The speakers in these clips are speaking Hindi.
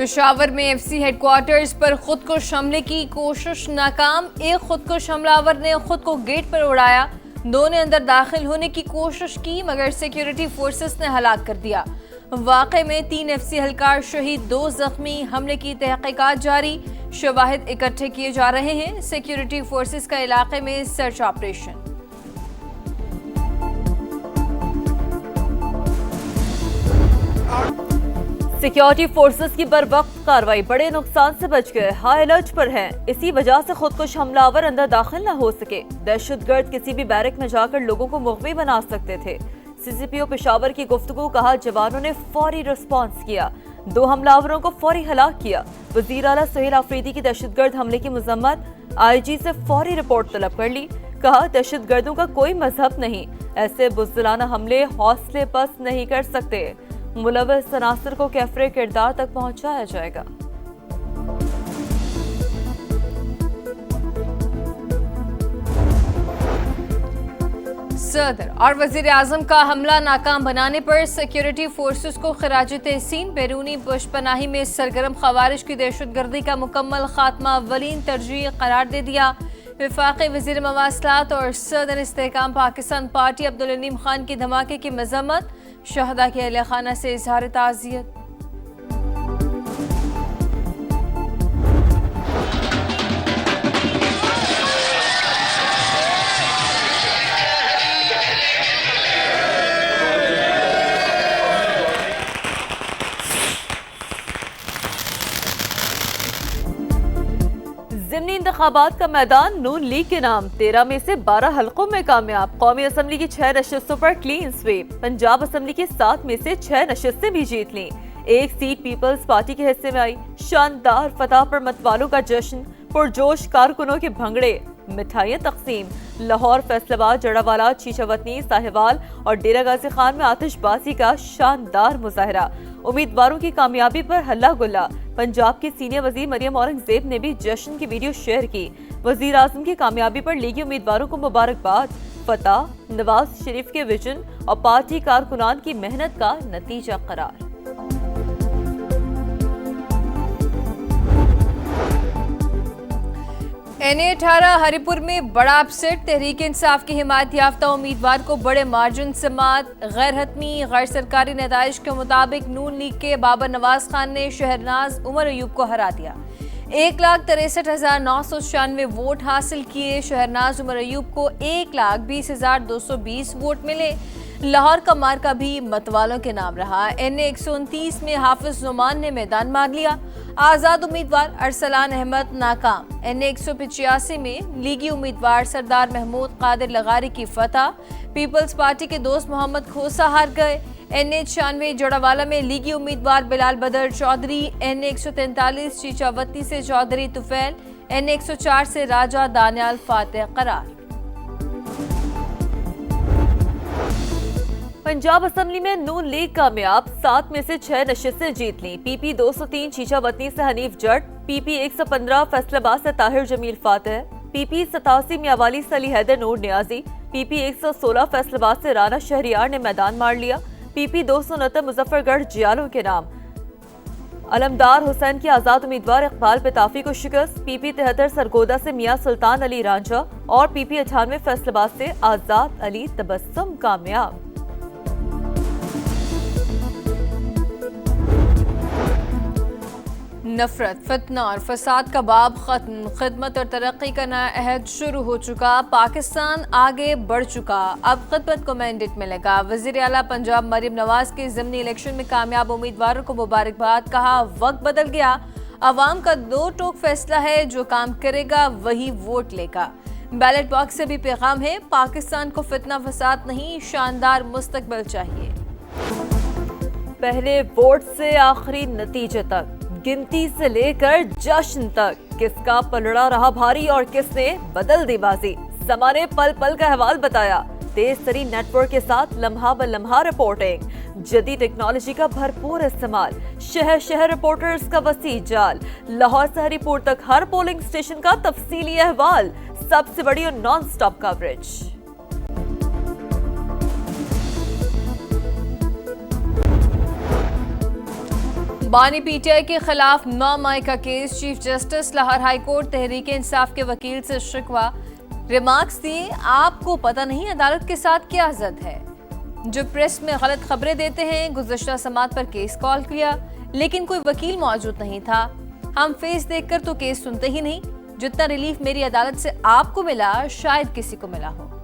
पेशावर में एफसी हेडक्वार्टर्स पर खुदकुश हमले की कोशिश नाकाम। एक खुदकुश हमलावर ने खुद को गेट पर उड़ाया। दो ने अंदर दाखिल होने की कोशिश की मगर सिक्योरिटी फोर्सेस ने हलाक कर दिया। वाक़े में 3 एफसी एहलकार शहीद, 2 जख्मी। हमले की तहकीकात जारी, शवाहिद इकट्ठे किए जा रहे हैं। सिक्योरिटी फोर्सेस का इलाके में सर्च ऑपरेशन। सिक्योरिटी फोर्सेस की बरवक्त कार्रवाई, बड़े नुकसान से बच गए, हाई अलर्ट पर हैं। इसी वजह से खुदकुश हमलावर अंदर दाखिल न हो सके। दहशतगर्द किसी भी बैरक में जाकर लोगों को मुग़वी बना सकते थे। सीसीपीओ पेशावर की गुफ्तगू, कहा जवानों ने फौरी रिस्पॉन्स किया, 2 हमलावरों को फौरी हलाक किया। वज़ीर आला सुहेल आफरीदी की दहशतगर्द हमले की मजम्मत, IG से फौरी रिपोर्ट तलब कर ली। कहा दहशतगर्दों का कोई मजहब नहीं, ऐसे बुज़दिलाना हमले हौसले पस्त नहीं कर सकते। मुलव्वस अनासर को कैफरे किरदार तक पहुंचाया जाएगा। सदर और वजीर आजम का हमला नाकाम बनाने पर सिक्योरिटी फोर्सेस को खराज तहसीन। बैरूनी पशपनाही में सरगर्म खवारिज की दहशतगर्दी का मुकम्मल खात्मा अव्वलीन तरजीह करार दे दिया। वफाकी वज़ीर मवासलात और सदर इस्तेहकाम पाकिस्तान पार्टी अब्दुल अलीम खान की धमाके की मजम्मत, शहदा के अहले खाना से इजहार ताज़ियत। ज़िमनी इंतखाबात का मैदान नून लीग के नाम, 13 में से 12 हलकों में कामयाब। कौमी असम्बली की 6 नशिस्तों पर क्लीन स्वीप। पंजाब असम्बली की 7 में से 6 नशिस्तें भी जीत लीं। 1 सीट पीपल्स पार्टी के हिस्से में आई। शानदार फतह पर मतवालों का जश्न, पुरजोश कारकुनों के भंगड़े, मिठाइयाँ तकसीम। लाहौर, फैसलाबाद, जड़ावाला, चीचावतनी, साहिवाल और डेरा गाजी खान में आतिशबाजी का शानदार मुजाहरा। उम्मीदवारों की कामयाबी पर हल्ला गुल्ला। पंजाब की सीनियर वजीर मरियम औरंगजेब ने भी जश्न की वीडियो शेयर की। वजीर आजम की कामयाबी पर लीगी उम्मीदवारों को मुबारकबाद। फतह नवाज शरीफ के विजन और पार्टी कारकुनान की मेहनत का नतीजा करार। NA-18 हरिपुर में बड़ा अपसेट। तहरीक इंसाफ की हिमायत याफ्ता उम्मीदवार को बड़े मार्जिन से मात। गैर हतमी गैर सरकारी नताइज के मुताबिक नून लीग के बाबर नवाज खान ने शहरनाज उमर अयूब को हरा दिया। 1,63,996 वोट हासिल किए। शहरनाज उमर अयूब को 1,20,220 वोट मिले। लाहौर का मार्का भी मतवालों के नाम रहा। NA-129 में हाफिज नुमान ने मैदान मार लिया। आजाद उम्मीदवार अरसलान अहमद नाकाम। NA-185 में लीगी उम्मीदवार सरदार महमूद कादिर लगारी की फतह। पीपल्स पार्टी के दोस्त मोहम्मद खोसा हार गए। NA-96 जोड़ावाला में लीगी उम्मीदवार बिलाल बदर चौधरी। NA-143 चीचावती से चौधरी तुफैल। NA-104 से राजा दानियाल फातेह करार। पंजाब असम्बली में नून लीग कामयाब, 7 में से 6 नशिस्तें जीत लीं। PP 203 चीचावतनी से हनीफ जट। PP 115 फैसलाबाद से ताहिर जमील फातेह। PP 87 मियावाली से अली हैदर नूर नियाजी। PP 116 फैसलाबाद से राना शहरियार ने मैदान मार लिया। PP 269 मुजफ्फरगढ़ जियालों के नाम। अलमदार हुसैन की आजाद उम्मीदवार इकबाल पिताफी को शिकस्त। PP 73 सरगोदा से मियां सुल्तान अली रांझा और PP 98 फैसलाबाद से आजाद अली तबस्सुम कामयाब। नफरत, फितना और फसाद का बाब खत्म। खिदमत और तरक्की का नया अहद शुरू हो चुका। पाकिस्तान आगे बढ़ चुका। अब खिदमत को मैंडेट मिलेगा। वजीर आला पंजाब मरियम नवाज के ज़िमनी इलेक्शन में कामयाब उम्मीदवारों को मुबारकबाद। कहा वक्त बदल गया, अवाम का 2 टोक फैसला है, जो काम करेगा वही वोट लेगा। बैलेट बॉक्स से भी पैगाम है, पाकिस्तान को फितना फसाद नहीं, शानदार मुस्तकबिल चाहिए। पहले वोट से आखिरी नतीजे तक, गिनती से लेकर जश्न तक, किसका पलड़ा रहा भारी और किसने बदल दी बाजी। समा ने पल पल का अहवाल बताया। तेज तरीन नेटवर्क के साथ लम्हा ब लम्हा रिपोर्टिंग, जदीद टेक्नोलॉजी का भरपूर इस्तेमाल, शहर शहर रिपोर्टर्स का वसी जाल, लाहौर से हरिपुर तक हर पोलिंग स्टेशन का तफसीली अहवाल, सबसे बड़ी और नॉन स्टॉप कवरेज। बानी पीटीआई के खिलाफ 9 मई का case. Chief justice Lahore high court Tehreek Insaf के वकील से शिकवा। रिमार्क्स दिए, आपको पता नहीं अदालत के साथ क्या जद है। जो प्रेस में गलत खबरें देते हैं, गुज़श्ता समात पर केस कॉल किया लेकिन कोई वकील मौजूद नहीं था। हम फेस देखकर तो केस सुनते ही नहीं। जितना रिलीफ मेरी अदालत से आपको मिला शायद किसी को मिला हो।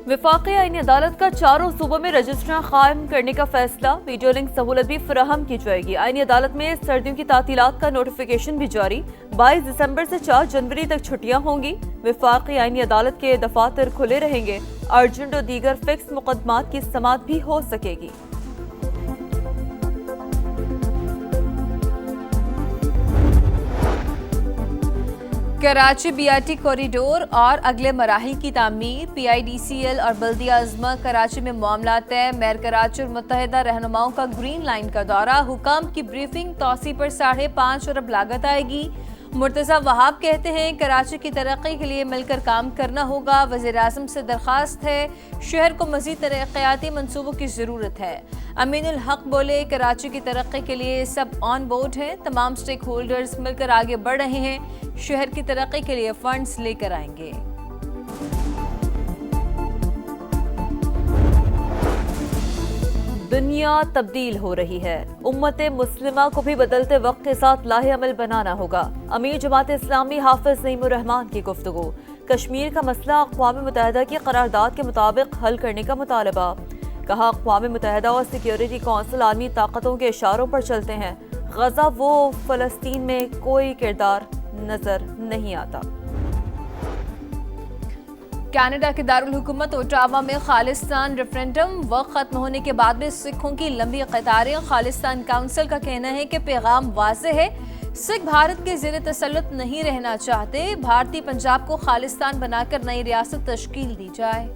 वफाकी आईनी अदालत का चारों सूबों में रजिस्ट्रार कायम करने का फैसला। वीडियो लिंक सहूलत भी फराहम की जाएगी। आईनी अदालत में सर्दियों की तातीलात का नोटिफिकेशन भी जारी। 22 दिसंबर से 4 जनवरी तक छुट्टियां होंगी। वफाकी आईनी अदालत के दफातर खुले रहेंगे। अर्जेंट और दीगर फिक्स मुकदमात की समाअत भी हो सकेगी। कराची बीआरटी कॉरिडोर और अगले मराहिल की तामीर। पीआईडीसीएल और बल्दिया अज़मा कराची में मामला तय। मेयर कराची और मुत्तहिदा रहनुमाओं का ग्रीन लाइन का दौरा। हुकाम की ब्रीफिंग। तौसी पर 5.5 अरब लागत आएगी। मुर्तज़ा वहाब कहते हैं कराची की तरक्की के लिए मिलकर काम करना होगा। वज़ीर-ए-आज़म से दरख्वास्त है, शहर को मज़ीद तरक्याती मंसूबों की ज़रूरत है। अमीनुल हक बोले, कराची की तरक्की के लिए सब ऑन बोर्ड हैं। तमाम स्टेक होल्डर्स मिलकर आगे बढ़ रहे हैं। शहर की तरक्की के लिए फंड्स लेकर आएंगे। दुनिया तब्दील हो रही है। उम्मत मुस्लिमा को भी बदलते वक्त के साथ लाहे अमल बनाना होगा। अमीर जमात इस्लामी हाफिज नईमुर रहमान की गुफ्तगू। कश्मीर का मसला अक़वाम मुत्तहिदा की करारदाद के मुताबिक हल करने का मुतालबा। कहा, अक़वाम मुत्तहिदा और सिक्योरिटी कौंसिल आलमी ताकतों के इशारों पर चलते हैं। गजा वो फ़लस्तीन में कोई किरदार नजर नहीं आता। कनाडा के दारुल हुकूमत ओटावा में खालिस्तान रेफरेंडम वक्त खत्म होने के बाद भी सिखों की लंबी कतारें। खालिस्तान काउंसिल का कहना है कि पैगाम वाज़ेह है, सिख भारत के ज़ेर तसल्लुत नहीं रहना चाहते। भारतीय पंजाब को खालिस्तान बनाकर नई रियासत तश्कील दी जाए।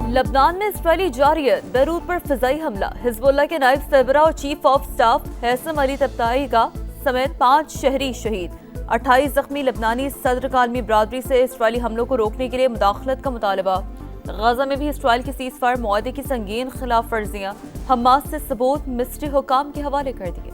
लबनान में इसराइली जारियत बैरूत पर फिजाई हमला। हिजबुल्लाह के नायब सरबरा और chief of staff Haitham Ali Tabatabai का समेत 5 शहरी शहीद। 28 जख्मी। लबनानी सदर का आलमी बरादरी से इसराइली हमलों को रोकने के लिए मुदाखलत का मुतालबा। गजा में भी इसराइल के सीज़ फायर मुआहदे की संगीन खिलाफ वर्जियां। हमास से सबूत मिस्री हुकाम के हवाले कर दिए।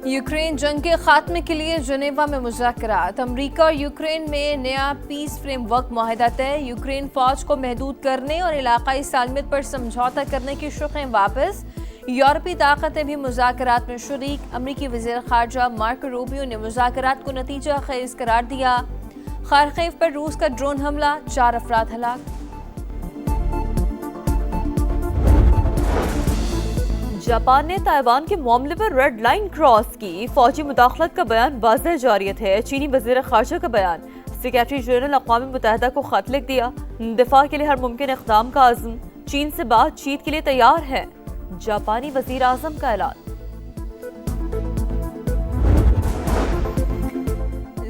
यूक्रेन जंग के खात्मे के लिए जनेवा में मुज़ाकरात। अमरीका और यूक्रेन में नया पीस फ्रेमवर्क मुआहदा तय। यूक्रेन फौज को महदूद करने और इलाकाई सालमियत पर समझौता करने की शुक़ें वापस। यूरोपीय ताकतें भी मुज़ाकरात में शरीक। अमरीकी वज़ीर ख़ारजा मार्को रूबियो ने मुज़ाकरात को नतीजा खेज़ करार दिया। खारकीव पर रूस का ड्रोन हमला, 4 अफराद हलाक। जापान ने ताइवान के मामले पर रेड लाइन क्रॉस की। फौजी मुदाखलत का बयान वाज़ेह जारियत है। चीनी वज़ीर ख़ारजा का बयान। सेक्रेटरी जनरल अक़वाम मुत्तहिदा को खत लिख दिया। दिफा के लिए हर मुमकिन इक़दाम का अज़्म। चीन से बातचीत के लिए तैयार है। जापानी वज़ीर आज़म का ऐलान।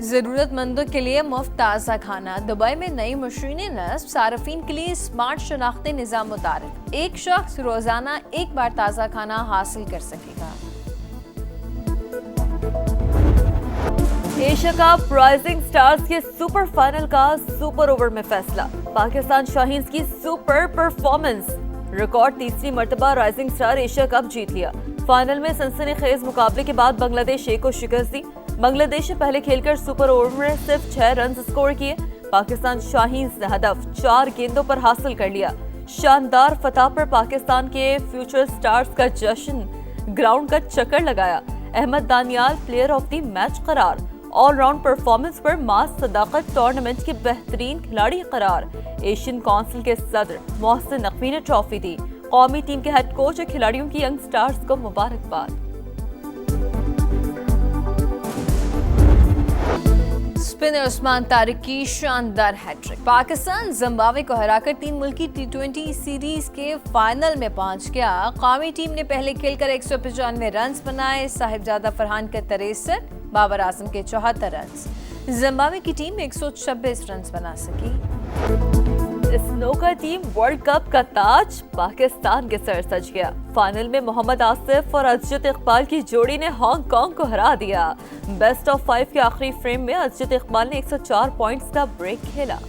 ज़रूरतमंदों के लिए मुफ्त ताज़ा खाना। दुबई में नई मशीनें नस्ब। सार्फिन के लिए स्मार्ट शनाख्ती निज़ाम मुतारिफ। एक शख्स रोजाना एक बार ताज़ा खाना हासिल कर सकेगा। एशिया कप राइजिंग स्टार्स के सुपर फाइनल का सुपर ओवर में फैसला। पाकिस्तान शाहीन्स की सुपर परफॉर्मेंस। रिकॉर्ड तीसरी मर्तबा राइजिंग स्टार एशिया कप जीत लिया। फाइनल में सनसनीखेज मुकाबले के बाद बांग्लादेश ए को शिकस्त दी। बांग्लादेश ने पहले खेलकर सुपर ओवर में सिर्फ 6 रन स्कोर किए। पाकिस्तान शाहीन्स ने हदफ 4 गेंदों पर हासिल कर लिया। शानदार फतह पर पाकिस्तान के फ्यूचर स्टार्स का जश्न। ग्राउंड का चक्कर लगाया। Ahmed Daniyal player of the match करार। ऑलराउंड परफॉर्मेंस पर मास सदाकत टूर्नामेंट के बेहतरीन खिलाड़ी करार। एशियन काउंसिल के सदर मोहसिन नकवी ने ट्रॉफी दी। कौमी टीम के हेड कोच और खिलाड़ियों की यंग स्टार्स को मुबारकबाद। स्पिनर उस्मान तारिक की शानदार हैट्रिक। पाकिस्तान जिम्बाब्वे को हराकर 3 मुल्की T20 सीरीज के फाइनल में पहुंच गया। कौमी टीम ने पहले खेलकर 195 रन बनाए। साहिबजादा फरहान के 63, बाबर आजम के 74 रन। जिम्बाब्वे की टीम 126 रन बना सकी। स्नूकर टीम वर्ल्ड कप का ताज पाकिस्तान के सर सज गया। फाइनल में मोहम्मद आसिफ और अजत इकबाल की जोड़ी ने हांगकांग को हरा दिया। बेस्ट ऑफ 5 के आखिरी फ्रेम में अजत इकबाल ने 104 पॉइंट्स का ब्रेक खेला।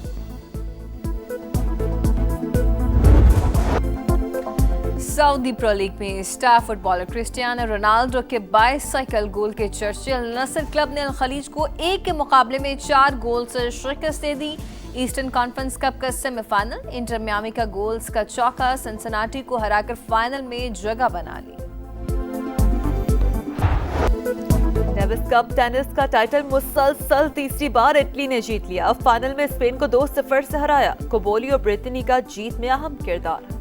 सऊदी प्रो लीग में स्टार फुटबॉलर क्रिस्टियानो रोनाल्डो के बाइसाइकिल गोल के चर्चे अल नसर क्लब ने अल खलीज को 1 के मुकाबले में 4 गोल से शिकस्त दे दी। ईस्टर्न कॉन्फ्रेंस कप का सेमीफाइनल इंटर मियामी का गोल्स का चौका सिनसिनाटी को हराकर फाइनल में जगह बना ली। डेविस कप टेनिस का टाइटल मुसलसल तीसरी बार इटली ने जीत लिया। फाइनल में स्पेन को 2-0 से हराया। कोबोली और ब्रिटनी का जीत में अहम किरदार।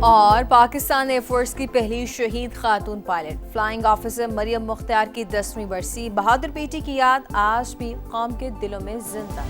और पाकिस्तान एयरफोर्स की पहली शहीद खातून pilot flying officer Mariam Mukhtar की 10वीं बरसी बहादुर बेटी की याद आज भी कौम के दिलों में जिंदा।